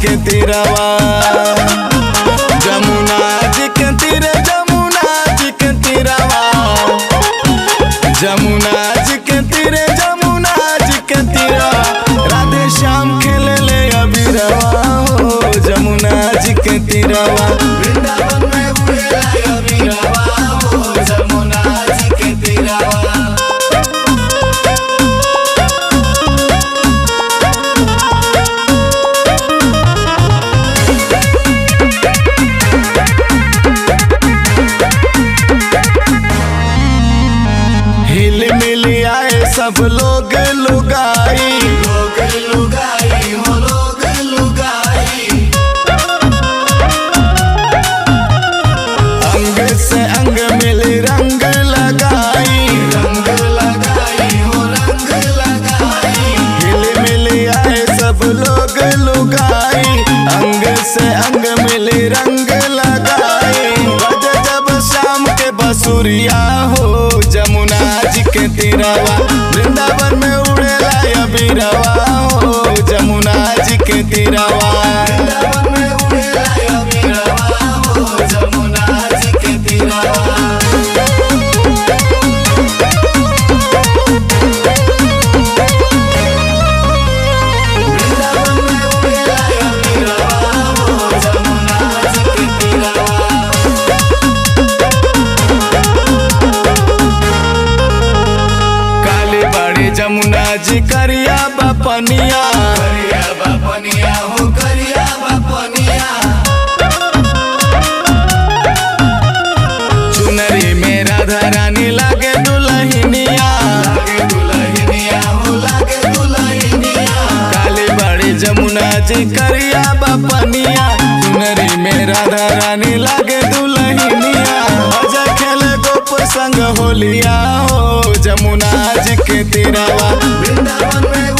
के तीरवा, जमुना जी के तीर, जमुना जी के तीरवा, जमुना जी के तीर, जमुना जी के तीरवा, राधे श्याम खेले ले अबीरवा हो जमुना जी के तीरवा। वृंदावन में उड़ेला अबीरवा हो जमुना जी के तीरवा। हिल मिल आए सब लोग लुगाई, लोग लुगाई हो लोग लुगाई, अंग से अंग मिल रंग लगाई, रंग लगाई हो रंग लगाई। हिल मिल आए सब लोग लुगाई, अंग से अंग मिल रंग लगाई। बज जब शाम के बसुरिया हो जमुना जी के तीरवा, वृंदावन में उड़ेला अबीरवा हो जमुना जी के तीरवा। वृंदावन में उड़ेला अबीरवा हो जमुना जी के तीरवा। जमुना जी करिया बपनिया, करिया बपनिया हो करिया बपनिया। चुनरी में राधा रानी लागे दुल्हनिया, लागे दुल्हनिया हो लागे दुल्हनिया। काली बाड़ी जमुना जी करिया बपनिया, चुनरी में राधा रानी लागे दुल्हनिया। अजय खेले गोप संग होलिया हो जमुना जी के तीरवा, वृंदावन में